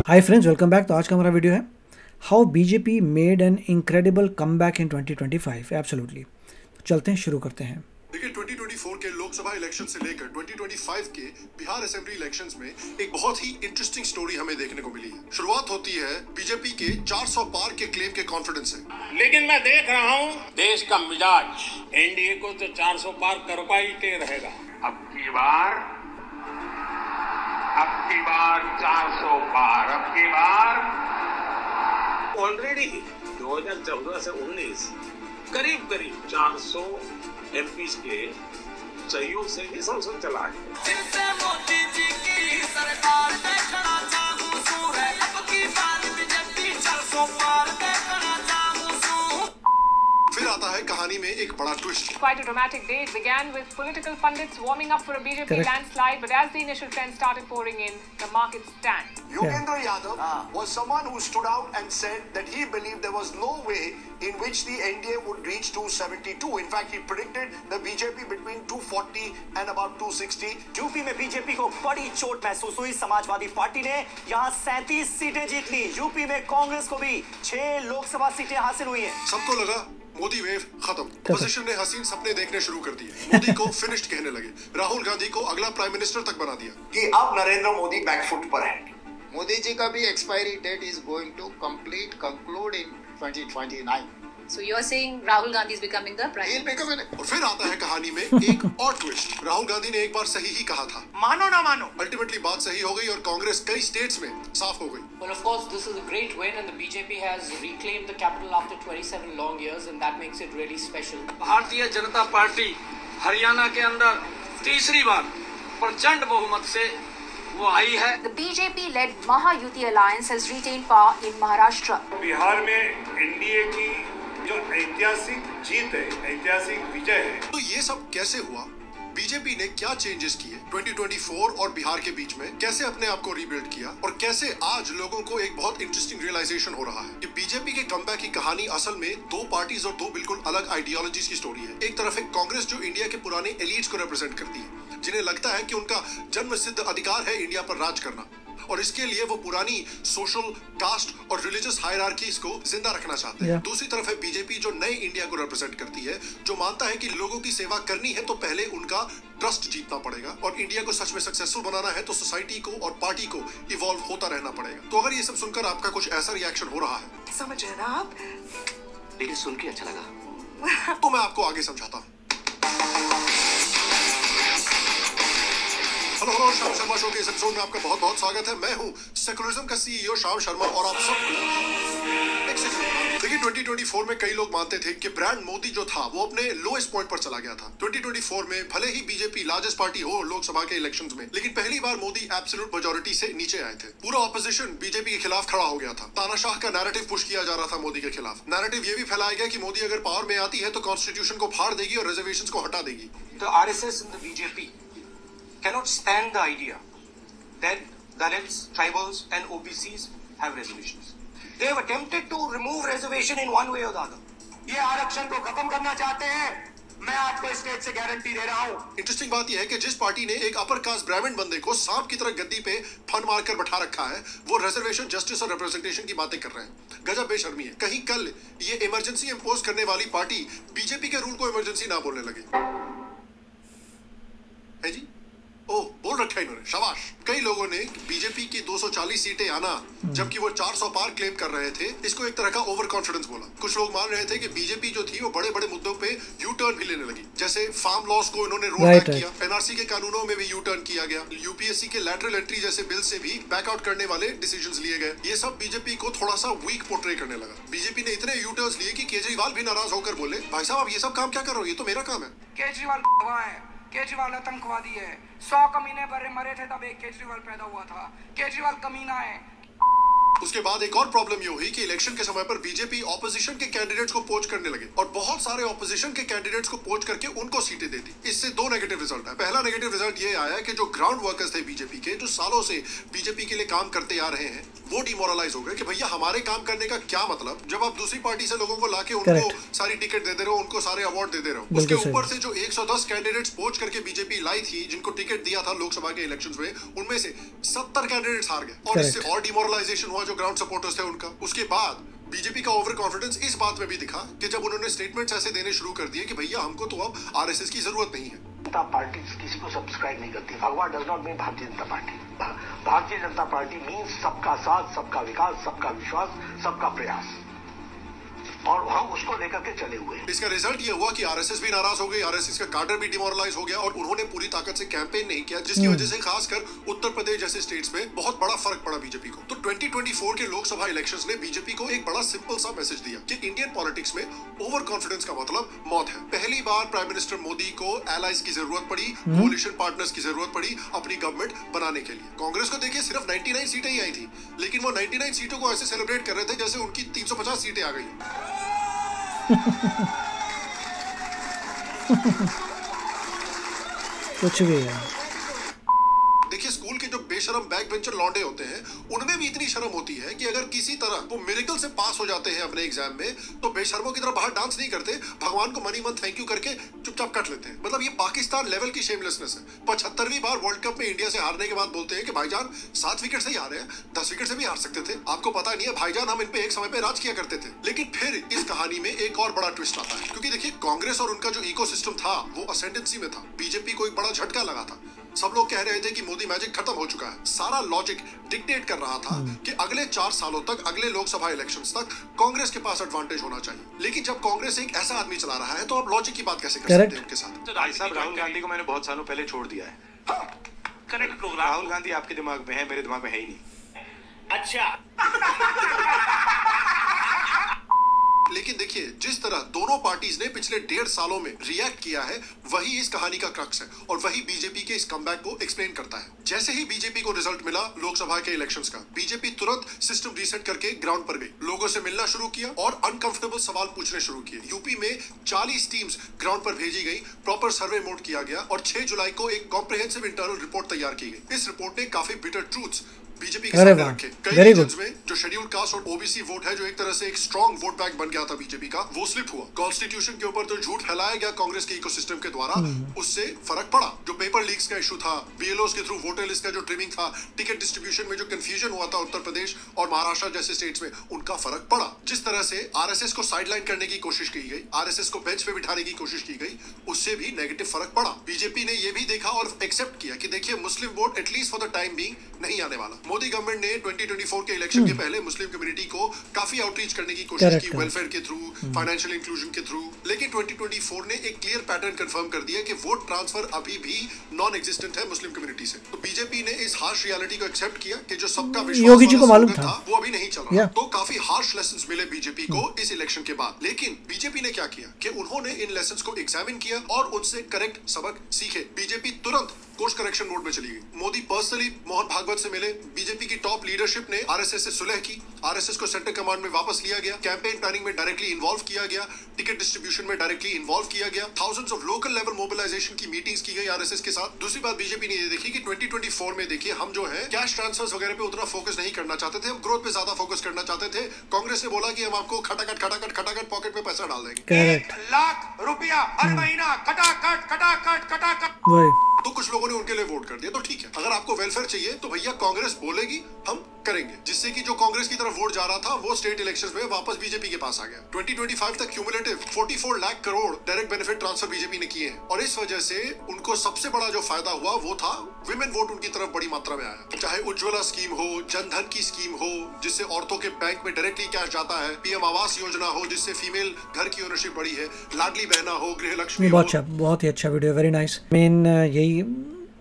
Hi friends, welcome back. तो आज का हमारा वीडियो है how BJP made an incredible comeback in 2025। Absolutely. तो चलते हैं, शुरू करते हैं। देखिए 2024 के लोकसभा इलेक्शन से लेकर 2025 के बिहार असेंबली इलेक्शंस में एक बहुत ही इंटरेस्टिंग स्टोरी हमें देखने को मिली है। शुरुआत होती है बीजेपी के 400 पार के क्लेम के कॉन्फिडेंस से। लेकिन मैं देख रहा हूं देश का मिजाज एनडीए को तो 400 पार करवाते रहेगा। अब की बार 400 पार। अब की बार ऑलरेडी 2014 से 19 करीब 400 एमपी के सहयोग से ही संसद चला है। मोदी जी की सरकार देखना चाहूं सू है, अब की बार बीजेपी 400 पार देखना चाहूं सू। फिर आता है कहानी में एक बड़ा twist. Quite a dramatic day. It began with political pundits warming up for a BJP landslide, but as the initial trends started pouring in, the markets tanked. Yogendra Yadav was someone who stood out and said that he believed there was no way in which the NDA would reach 272. In fact, he predicted the BJP between 240 and about 260. UP में BJP को बड़ी चोट महसूस हुई। Samajwadi party ने यहां 37 सीटें जीत ली। UP में कांग्रेस को भी 6 लोकसभा सीटें हासिल हुई हैं। सबको लगा मोदी वेव खत्म। अपोजिशन ने हसीन सपने देखने शुरू कर दिए। मोदी को फिनिश्ड कहने लगे। राहुल गांधी को अगला प्राइम मिनिस्टर तक बना दिया कि अब नरेंद्र मोदी बैकफुट पर है। मोदी जी का भी expiry date is going to conclude in 2029. So you're saying Rahul Gandhi is becoming the prime minister? और फिर आता है कहानी में एक और ट्विस्ट। राहुल गांधी ने एक बार सही ही कहा था, मानो ना मानो। अल्टीमेटली बात सही हो गई और कांग्रेस कई स्टेट्स में साफ हो गई। Well, of course, this is a great win, and the BJP has reclaimed the capital after 27 long years, and that makes it really special. Bharatiya Janata party Haryana के अंदर तीसरी बार प्रचंड बहुमत से वो आई है। The BJP-led Mahayuti alliance has retained power in Maharashtra. Bihar में NDA की जो ऐतिहासिक जीत है, ऐतिहासिक विजय है। तो ये सब कैसे हुआ? बीजेपी ने क्या चेंजेस किए 2024 और बिहार के बीच में? कैसे अपने आप को रीबिल्ड किया? और कैसे आज लोगों को एक बहुत इंटरेस्टिंग रियलाइजेशन हो रहा है कि बीजेपी के कमबैक की कहानी असल में दो पार्टीज और दो बिल्कुल अलग आइडियोलॉजीज की स्टोरी है। एक तरफ एक कांग्रेस जो इंडिया के पुराने एलिट्स को रिप्रेजेंट करती है, जिन्हें लगता है कि उनका जन्म सिद्ध अधिकार है इंडिया पर राज करना, और इसके लिए वो पुरानी सोशल, कास्ट और रिलीजियस हायरार्कीज को जिंदा रखना चाहते हैं। दूसरी तरफ है बीजेपी जो नए इंडिया को रिप्रेजेंट करती है, जो मानता है कि लोगों की सेवा करनी है तो पहले उनका ट्रस्ट जीतना पड़ेगा, और इंडिया को सच में सक्सेसफुल बनाना है तो सोसाइटी को और पार्टी को इवॉल्व होता रहना पड़ेगा। तो अगर ये सब सुनकर आपका कुछ ऐसा रिएक्शन हो रहा है, समझ रहे ना आप? लेकिन सुन के अच्छा लगा। तो मैं आपको आगे समझाता हूँ। हेलो, श्याम शर्मा शो के इस एपिसोड में आपका बहुत बहुत स्वागत है। मैं हूं सेकुलरिज्म का सीईओ श्याम शर्मा, और आप सबको देखिए 2024 में कई लोग मानते थे कि ब्रांड मोदी जो था वो अपने लोएस्ट पॉइंट पर चला गया था। 2024 में भले ही बीजेपी लार्जेस्ट पार्टी हो लोकसभा के इलेक्शंस में, लेकिन पहली बार मोदी एब्सोल्यूट मेजॉरिटी से नीचे आए थे। पूरा ऑपोजिशन बीजेपी के खिलाफ खड़ा हो गया था। तानाशाह का नैरेटिव पुश किया जा रहा था मोदी के खिलाफ। नैरेटिव ये भी फैलाया गया कि मोदी अगर पावर में आती है तो कॉन्स्टिट्यूशन को फाड़ देगी और रिजर्वेशंस को हटा देगी। The RSS and the BJP cannot stand the idea that Dalits, tribals and OBCs have reservations. They have attempted to remove reservation in one way or the other. ये आरक्षण को खत्म करना चाहते हैं, मैं आपको स्टेट से गारंटी दे रहा हूँ। इंटरेस्टिंग बात यह है कि जिस पार्टी ने एक अपर कास्ट ब्राह्मण बंदे को सांप की तरह गद्दी पे फन मारकर बैठा रखा है, वो रिजर्वेशन, जस्टिस और रिप्रेजेंटेशन की बातें कर रहे हैं। गजब बेशर्मी है। कहीं कल ये इमरजेंसी इंपोज करने वाली पार्टी बीजेपी के रूल को इमरजेंसी ना बोलने लगी है जी। ओह, बोल रखा है इन्होंने, शाबाश। कई लोगों ने बीजेपी की 240 सीटें आना जबकि वो 400 पार क्लेम कर रहे थे, इसको एक तरह का ओवर कॉन्फिडेंस बोला। कुछ लोग मान रहे थे कि बीजेपी जो थी वो बड़े बड़े मुद्दों पे यू टर्न भी लेने लगी, जैसे फार्म लॉस को इन्होंने रोल बैक किया, एनआरसी के कानूनों में भी यू टर्न किया गया, यूपीएससी के लैटरल एंट्री जैसे बिल से भी बैकआउट करने वाले डिसीजंस लिए गए। ये सब बीजेपी को थोड़ा सा वीक पोर्ट्रे करने लगा। बीजेपी ने इतने यू टर्न्स लिए कि केजरीवाल भी नाराज होकर बोले, भाई साहब आप ये सब काम क्या कर रहे हो, ये तो मेरा काम है। केजरीवाल आतंकवादी है। 100 कमीने मरे थे तब एक केजरीवाल पैदा हुआ था। केजरीवाल कमीना है। उसके बाद एक और प्रॉब्लम ये हुई कि इलेक्शन के समय पर बीजेपी ऑपोजिशन के कैंडिडेट्स को पोच करने लगे और बहुत सारे ऑपोजिशन के कैंडिडेट्स को पोच करके उनको सीटें दे दी। इससे दो नेगेटिव रिजल्ट है। पहला नेगेटिव रिजल्ट ये आया कि जो ग्राउंड वर्कर्स थे बीजेपी के, जो सालों से बीजेपी के लिए काम करते आ रहे हैं, वो डिमोरलाइज हो गए कि भैया हमारे काम करने का क्या मतलब जब आप दूसरी पार्टी से लोगों को लाके उनको सारी टिकट दे दे रहे हो, उनको सारे अवार्ड दे दे रहे हो। उसके ऊपर से जो 110 कैंडिडेट्स पोच करके बीजेपी लाई थी, जिनको टिकट दिया था लोकसभा के इलेक्शंस में, उनमें से 70 कैंडिडेट्स हार गए और इससे और डिमोरलाइजेशन हुआ जो ग्राउंड सपोर्टर्स थे उनका। उसके बाद बीजेपी का ओवर कॉन्फिडेंस इस बात में भी दिखा कि जब उन्होंने स्टेटमेंट्स ऐसे देने शुरू कर दिए कि भैया हमको तो अब आरएसएस की जरूरत नहीं है। जनता पार्टी किसी को सब्सक्राइब नहीं करती। भगवा does not mean Bharatiya Janata party. Bharatiya Janata party means सबका साथ, सबका विकास, सबका विश्वास, सबका प्रयास, और हम उसको लेकर के चले हुए। इसका रिजल्ट ये हुआ कि आरएसएस भी नाराज हो गई, आरएसएस का कार्डर भी डिमोरलाइज हो गया और उन्होंने पूरी ताकत से कैंपेन नहीं किया, जिसकी वजह से खासकर उत्तर प्रदेश जैसे स्टेट्स में बहुत बड़ा फर्क पड़ा बीजेपी को। तो 2024 के लोकसभा इलेक्शंस ने बीजेपी को एक बड़ा सिंपल सा मैसेज दिया कि इंडियन पॉलिटिक्स में ओवर कॉन्फिडेंस का मतलब मौत है। पहली बार प्राइम मिनिस्टर मोदी को एलाइज की जरूरत पड़ी, कोलिशन पार्टनर्स की जरूरत पड़ी अपनी गवर्नमेंट बनाने के लिए। कांग्रेस को देखिए सिर्फ 99 सीटें ही आई थी, लेकिन वो 99 सीटों को ऐसे सेलिब्रेट कर रहे थे जैसे उनकी 350 सीटें आ गई। कुछ भी है। देखिए स्कूल के जो बेशरम बैक बेंचर लौंडे होते हैं, उनमें भी इतनी शर्म होती है कि अगर किसी तरह वो मिरेकल से पास हो जाते हैं अपने एग्जाम में, तो बेशर्मों की तरह बाहर डांस नहीं करते, भगवान को मनी मन थैंक यू करके चुपचाप कट लेते हैं। मतलब ये पाकिस्तान लेवल की शेमलेसनेस है। 75वीं बार वर्ल्ड कप में इंडिया से हारने के बाद बोलते हैं कि भाईजान 7 विकेट से ही हारे हैं, 10 विकेट से भी हार सकते थे, आपको पता नहीं है भाईजान, हम इन पे एक समय पे राज किया करते थे। लेकिन फिर इस कहानी में एक और बड़ा ट्विस्ट आता है, क्योंकि देखिए कांग्रेस और उनका जो इकोसिस्टम था वो असेंडेंसी में था। बीजेपी को एक बड़ा झटका लगा था। सब लोग कह रहे थे कि मोदी मैजिक खत्म हो चुका है। सारा लॉजिक डिक्टेट कर रहा था कि अगले 4 सालों तक, अगले लोकसभा इलेक्शंस तक कांग्रेस के पास एडवांटेज होना चाहिए। लेकिन जब कांग्रेस एक ऐसा आदमी चला रहा है तो आप लॉजिक की बात कैसे कर सकते हैं उनके साथ? तो भाई साहब, राहुल गांधी को मैंने बहुत सालों पहले छोड़ दिया है। Correct programme. राहुल गांधी आपके दिमाग में है, मेरे दिमाग में है ही नहीं। अच्छा। लेकिन देखिए जिस तरह दोनों पार्टीज ने पिछले 1.5 सालों में रिएक्ट किया है, वही इस कहानी का क्रक्स है और वही बीजेपी के इस कमबैक को एक्सप्लेन करता है। जैसे ही बीजेपी को रिजल्ट मिला लोकसभा के इलेक्शंस का, बीजेपी तुरंत सिस्टम रीसेट करके ग्राउंड पर गई, लोगों से मिलना शुरू किया और अनकंफर्टेबल सवाल पूछने शुरू किए। यूपी में 40 टीम्स ग्राउंड पर भेजी गई, प्रॉपर सर्वे मोड किया गया और 6 जुलाई को एक कॉम्प्रिहेंसिव इंटरनल रिपोर्ट तैयार की गई। इस रिपोर्ट ने काफी बिटर ट्रूथ्स बीजेपी के सामने रखे। कई रीजन्स में जो शेड्यूल कास्ट और ओबीसी वोट है, जो एक तरह से एक स्ट्रॉन्ग वोट बैंक बन गया था बीजेपी का, वो स्लिप हुआ। कॉन्स्टिट्यूशन के ऊपर जो झूठ फैलाया गया कांग्रेस के इकोसिस्टम के द्वारा, उससे फर्क पड़ा। जो पेपर लीक्स का इशू था, बीएलओस के थ्रू वोटर लिस्ट का जो ट्रिमिंग था, टिकट डिस्ट्रीब्यूशन में जो कंफ्यूजन हुआ था उत्तर प्रदेश और महाराष्ट्र जैसे स्टेट्स में, उनका फर्क पड़ा। जिस तरह से आरएसएस को साइडलाइन करने की कोशिश की गई, आरएसएस को बेंच पे बिठाने की कोशिश की गई, उससे भी नेगेटिव फर्क पड़ा। बीजेपी ने ये भी देखा और एक्सेप्ट किया कि देखिए Muslim vote at least for the time being नहीं आने वाला। मोदी गवर्नमेंट ने 2024 के इलेक्शन के पहले मुस्लिम कम्युनिटी को काफी आउटरीच करने की कोशिश की, वेलफेयर के थ्रू, फाइनेंशियल इंक्लूजन के थ्रू। लेकिन 2024 ने एक क्लियर पैटर्न कंफर्म कर दिया कि वोट ट्रांसफर अभी भी नॉन एग्जिस्टेंट है मुस्लिम कम्युनिटी से। तो बीजेपी ने इस हार्श रियलिटी को एक्सेप्ट किया कि जो सबका विश्वास योगी जी को मालूम था वो अभी नहीं चल रहा। तो काफी हार्श लेसन्स मिले बीजेपी को इस इलेक्शन के बाद। लेकिन बीजेपी ने क्या किया कि उन्होंने इन लेसन्स को एग्जामिन किया और उनसे करेक्ट सबक सीखे। बीजेपी तुरंत कोर्स करेक्शन मोड में चली गई। मोदी पर्सनली मोहन भागवत से मिले, बीजेपी की टॉप लीडरशिप ने आरएसएस से सुलह की, आरएसएस को सेंटर कमांड में वापस लिया गया, कैंपेन प्लानिंग में डायरेक्टली इन्वॉल्व किया गया, टिकट डिस्ट्रीब्यूशन में डायरेक्टली इन्वॉल्व किया गया, thousands of local level mobilisation की मीटिंग्स की गई आरएसएस के साथ। दूसरी बात बीजेपी ने ये देखी कि 2024 में देखिए हम जो है कैश ट्रांसफर्स वगैरह पे उतना फोकस नहीं करना चाहते थे, हम ग्रोथ पे ज्यादा फोकस करना चाहते थे। कांग्रेस ने बोला कि हम आपको खटाखट पॉकेट में पैसा डाल देंगे, 1 लाख रुपया हर महीना खटाखट। तो कुछ लोगों ने उनके लिए वोट कर दिया। तो ठीक है, अगर आपको वेलफेयर चाहिए तो भैया कांग्रेस बोलेगी, हम करेंगे, जिससे कि जो कांग्रेस की तरफ वोट जा रहा था वो स्टेट इलेक्शंस में वापस बीजेपी के पास आ गया। 2025 तक cumulative 44 lakh crore direct benefit transfer BJP ने किए हैं और इस वजह से उनको सबसे बड़ा जो फायदा हुआ वो था विमेन वोट उनकी तरफ बड़ी मात्रा में आया। चाहे उज्ज्वला स्कीम हो, जनधन की स्कीम हो जिससे औरतों के बैंक में डायरेक्टली कैश जाता है, पीएम आवास योजना हो जिससे फीमेल घर की ओनरशिप बढ़ी है, लाडली बहना हो, गृह लक्ष्मी। बहुत ही अच्छा वीडियो, वेरी नाइस। मेन यही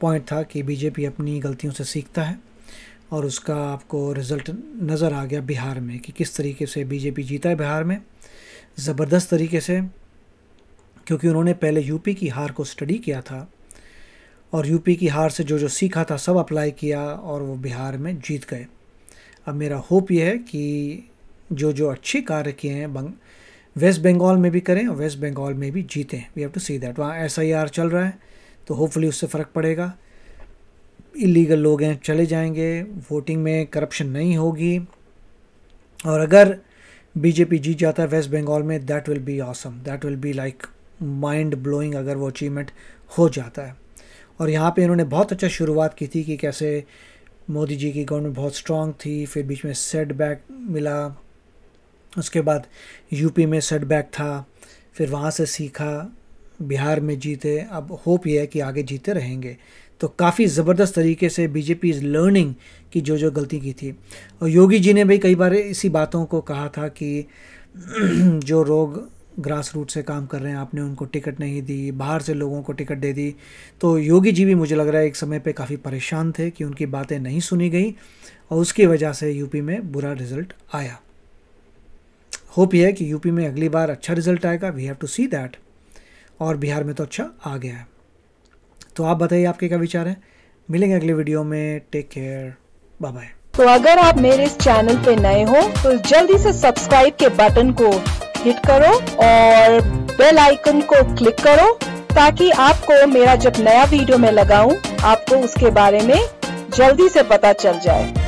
पॉइंट था कि बीजेपी अपनी गलतियों से सीखता है और उसका आपको रिज़ल्ट नज़र आ गया बिहार में कि किस तरीके से बीजेपी जीता है बिहार में, ज़बरदस्त तरीके से, क्योंकि उन्होंने पहले यूपी की हार को स्टडी किया था और यूपी की हार से जो सीखा था सब अप्लाई किया और वो बिहार में जीत गए। अब मेरा होप ये है कि जो अच्छे कार्य किए हैं वेस्ट बंगाल में भी करें और वेस्ट बंगाल में भी जीतें। We have to see that. वहाँ SIR चल रहा है तो होपफुली उससे फ़र्क पड़ेगा, इलीगल लोग हैं चले जाएंगे, वोटिंग में करप्शन नहीं होगी, और अगर बीजेपी जीत जाता है वेस्ट बंगाल में, that will be awesome, that will be like mind blowing अगर वो अचीवमेंट हो जाता है। और यहाँ पे इन्होंने बहुत अच्छा शुरुआत की थी कि कैसे मोदी जी की गवर्नमेंट बहुत स्ट्रांग थी, फिर बीच में सेटबैक मिला, उसके बाद यूपी में सेटबैक था, फिर वहाँ से सीखा, बिहार में जीते, अब होप ये है कि आगे जीते रहेंगे। तो काफ़ी ज़बरदस्त तरीके से बीजेपी इज़ लर्निंग कि जो गलती की थी। और योगी जी ने भी कई बार इसी बातों को कहा था कि जो लोग ग्रास रूट से काम कर रहे हैं, आपने उनको टिकट नहीं दी, बाहर से लोगों को टिकट दे दी। तो योगी जी भी मुझे लग रहा है एक समय पे काफ़ी परेशान थे कि उनकी बातें नहीं सुनी गई और उसकी वजह से यूपी में बुरा रिज़ल्ट आया। होप ये है कि यूपी में अगली बार अच्छा रिज़ल्ट आएगा, we have to see that. और बिहार में तो अच्छा आ गया है। तो आप बताइए आपके क्या विचार हैं। मिलेंगे अगले वीडियो में, टेक केयर, बाय बाय। तो अगर आप मेरे इस चैनल पे नए हो तो जल्दी से सब्सक्राइब के बटन को हिट करो और बेल आइकन को क्लिक करो ताकि आपको मेरा जब नया वीडियो मैं लगाऊं आपको उसके बारे में जल्दी से पता चल जाए।